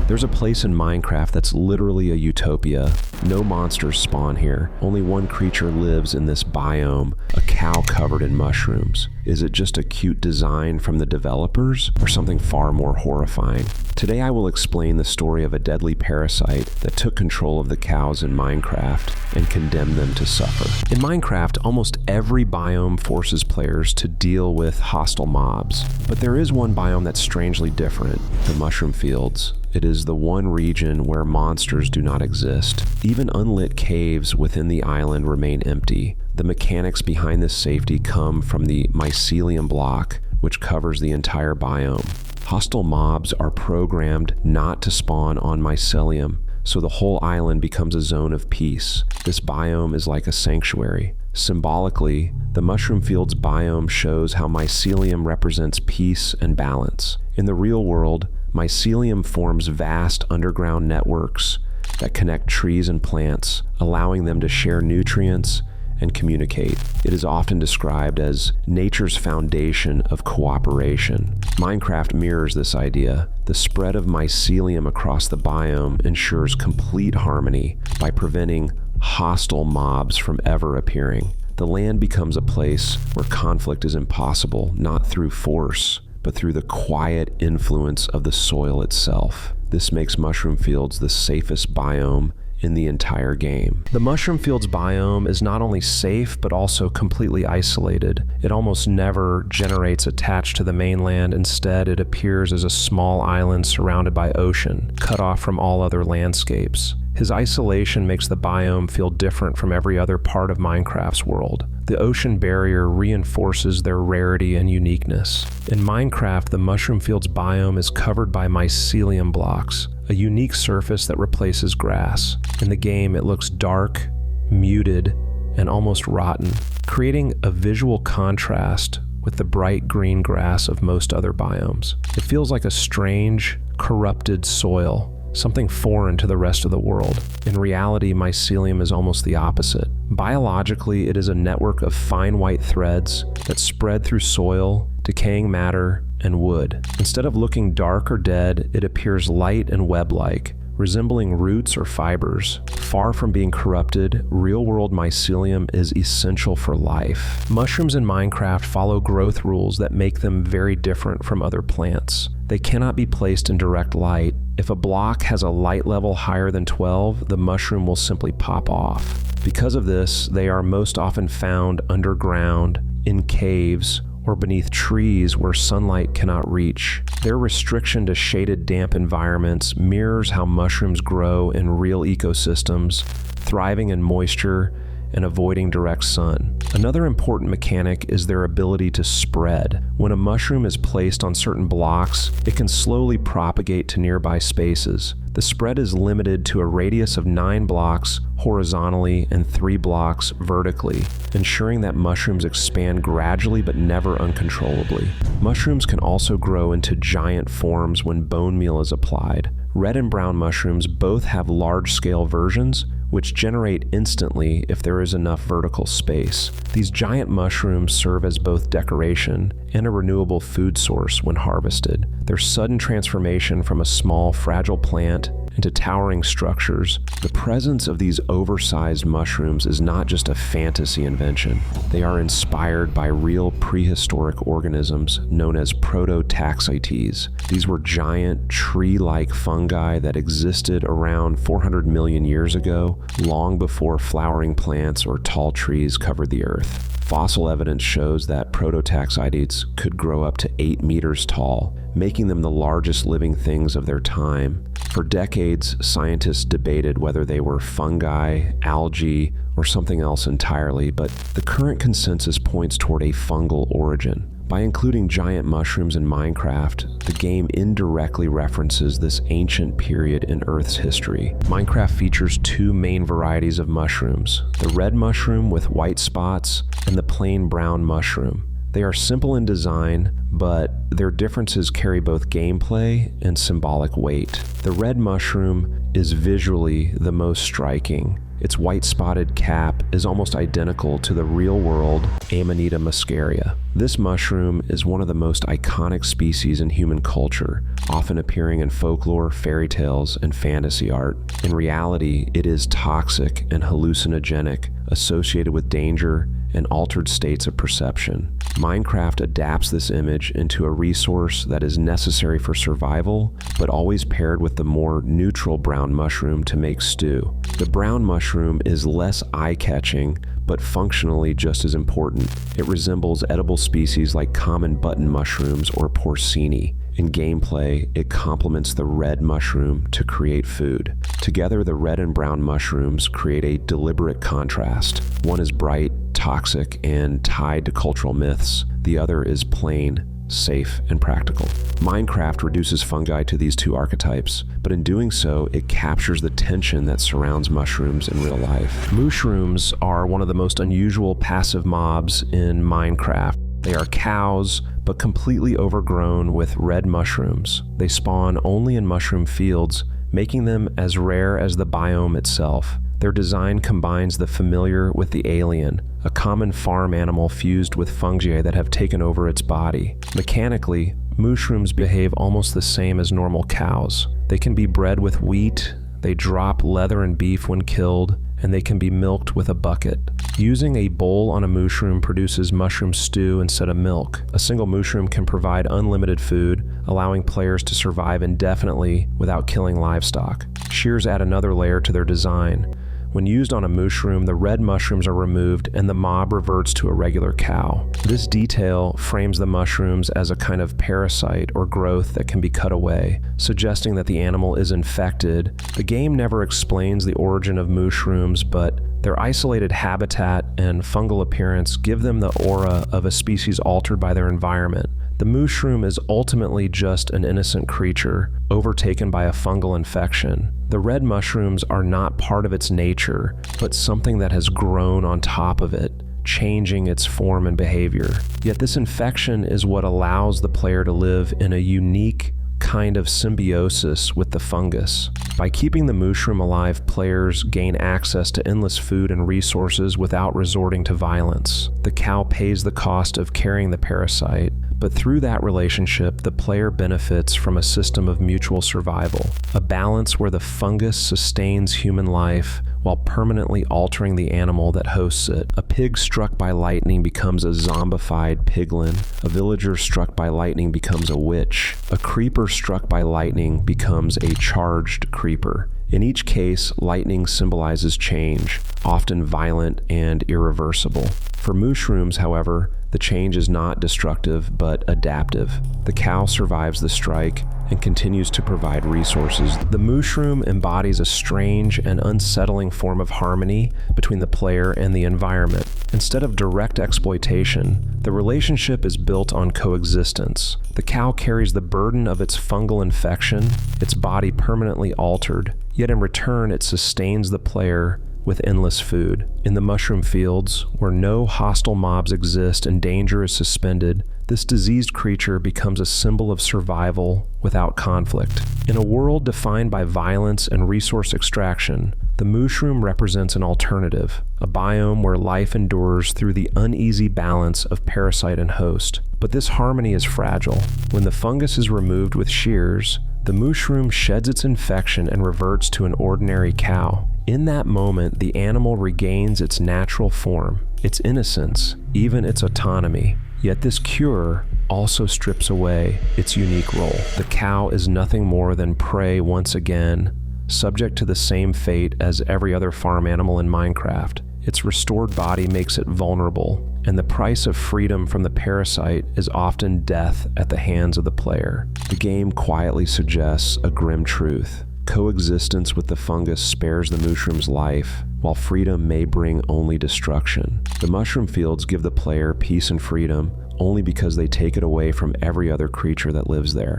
There's a place in Minecraft that's literally a utopia. No monsters spawn here. Only one creature lives in this biome, a cow covered in mushrooms. Is it just a cute design from the developers, or something far more horrifying? Today I will explain the story of a deadly parasite that took control of the cows in Minecraft and condemned them to suffer. In Minecraft, almost every biome forces players to deal with hostile mobs, but there is one biome that's strangely different, the mushroom fields. It is the one region where monsters do not exist. Even unlit caves within the island remain empty. The mechanics behind this safety come from the mycelium block, which covers the entire biome. Hostile mobs are programmed not to spawn on mycelium, so the whole island becomes a zone of peace. This biome is like a sanctuary. Symbolically, the mushroom fields biome shows how mycelium represents peace and balance. In the real world, mycelium forms vast underground networks that connect trees and plants, allowing them to share nutrients and communicate. It is often described as nature's foundation of cooperation. Minecraft mirrors this idea. The spread of mycelium across the biome ensures complete harmony by preventing hostile mobs from ever appearing. The land becomes a place where conflict is impossible, not through force, but through the quiet influence of the soil itself. This makes mushroom fields the safest biome in the entire game. The mushroom fields biome is not only safe, but also completely isolated. It almost never generates attached to the mainland. Instead, it appears as a small island surrounded by ocean, cut off from all other landscapes. His isolation makes the biome feel different from every other part of Minecraft's world. The ocean barrier reinforces their rarity and uniqueness. In Minecraft, the mushroom fields biome is covered by mycelium blocks, a unique surface that replaces grass. In the game, it looks dark, muted, and almost rotten, creating a visual contrast with the bright green grass of most other biomes. It feels like a strange, corrupted soil, something foreign to the rest of the world. In reality, mycelium is almost the opposite. Biologically, it is a network of fine white threads that spread through soil, decaying matter, and wood. Instead of looking dark or dead, it appears light and web-like, resembling roots or fibers. Far from being corrupted, real-world mycelium is essential for life. Mushrooms in Minecraft follow growth rules that make them very different from other plants. They cannot be placed in direct light. If a block has a light level higher than 12, the mushroom will simply pop off. Because of this, they are most often found underground, in caves, or beneath trees where sunlight cannot reach. Their restriction to shaded, damp environments mirrors how mushrooms grow in real ecosystems, thriving in moisture and avoiding direct sun. Another important mechanic is their ability to spread. When a mushroom is placed on certain blocks, it can slowly propagate to nearby spaces. The spread is limited to a radius of 9 blocks horizontally and 3 blocks vertically, ensuring that mushrooms expand gradually but never uncontrollably. Mushrooms can also grow into giant forms when bone meal is applied. Red and brown mushrooms both have large-scale versions, which generate instantly if there is enough vertical space. These giant mushrooms serve as both decoration and a renewable food source when harvested. Their sudden transformation from a small, fragile plant into towering structures. The presence of these oversized mushrooms is not just a fantasy invention. They are inspired by real prehistoric organisms known as proto-taxites. These were giant, tree-like fungi that existed around 400 million years ago, long before flowering plants or tall trees covered the earth. Fossil evidence shows that proto-taxites could grow up to 8 meters tall, making them the largest living things of their time. For decades, scientists debated whether they were fungi, algae, or something else entirely, but the current consensus points toward a fungal origin. By including giant mushrooms in Minecraft, the game indirectly references this ancient period in Earth's history. Minecraft features 2 main varieties of mushrooms, the red mushroom with white spots and the plain brown mushroom. They are simple in design, but their differences carry both gameplay and symbolic weight. The red mushroom is visually the most striking. Its white-spotted cap is almost identical to the real-world Amanita muscaria. This mushroom is one of the most iconic species in human culture, often appearing in folklore, fairy tales, and fantasy art. In reality, it is toxic and hallucinogenic, associated with danger and altered states of perception. Minecraft adapts this image into a resource that is necessary for survival, but always paired with the more neutral brown mushroom to make stew. The brown mushroom is less eye-catching, but functionally just as important. It resembles edible species like common button mushrooms or porcini. In gameplay, it complements the red mushroom to create food. Together, the red and brown mushrooms create a deliberate contrast. One is bright, toxic, and tied to cultural myths. The other is plain, safe, and practical. Minecraft reduces fungi to these two archetypes, but in doing so, it captures the tension that surrounds mushrooms in real life. Mushrooms are one of the most unusual passive mobs in Minecraft. They are cows, but completely overgrown with red mushrooms. They spawn only in mushroom fields, making them as rare as the biome itself. Their design combines the familiar with the alien, a common farm animal fused with fungi that have taken over its body. Mechanically, mushrooms behave almost the same as normal cows. They can be bred with wheat, they drop leather and beef when killed, and they can be milked with a bucket. Using a bowl on a mushroom produces mushroom stew instead of milk. A single mushroom can provide unlimited food, allowing players to survive indefinitely without killing livestock. Shears add another layer to their design. When used on a mushroom, the red mushrooms are removed and the mob reverts to a regular cow. This detail frames the mushrooms as a kind of parasite or growth that can be cut away, suggesting that the animal is infected. The game never explains the origin of mushrooms, but their isolated habitat and fungal appearance give them the aura of a species altered by their environment. The mushroom is ultimately just an innocent creature, overtaken by a fungal infection. The red mushrooms are not part of its nature, but something that has grown on top of it, changing its form and behavior. Yet this infection is what allows the player to live in a unique kind of symbiosis with the fungus. By keeping the mushroom alive, players gain access to endless food and resources without resorting to violence. The cow pays the cost of carrying the parasite, but through that relationship, the player benefits from a system of mutual survival, a balance where the fungus sustains human life while permanently altering the animal that hosts it. A pig struck by lightning becomes a zombified piglin. A villager struck by lightning becomes a witch. A creeper struck by lightning becomes a charged creeper. In each case, lightning symbolizes change, often violent and irreversible. For mushrooms, however, the change is not destructive but adaptive. The cow survives the strike and continues to provide resources. The mushroom embodies a strange and unsettling form of harmony between the player and the environment. Instead of direct exploitation, the relationship is built on coexistence. The cow carries the burden of its fungal infection, its body permanently altered, yet in return it sustains the player with endless food. In the mushroom fields, where no hostile mobs exist and danger is suspended, this diseased creature becomes a symbol of survival without conflict. In a world defined by violence and resource extraction, the mushroom represents an alternative, a biome where life endures through the uneasy balance of parasite and host. But this harmony is fragile. When the fungus is removed with shears, the mushroom sheds its infection and reverts to an ordinary cow. In that moment, the animal regains its natural form, its innocence, even its autonomy. Yet this cure also strips away its unique role. The cow is nothing more than prey once again, subject to the same fate as every other farm animal in Minecraft. Its restored body makes it vulnerable, and the price of freedom from the parasite is often death at the hands of the player. The game quietly suggests a grim truth. Coexistence with the fungus spares the mushroom's life, while freedom may bring only destruction. The mushroom fields give the player peace and freedom only because they take it away from every other creature that lives there.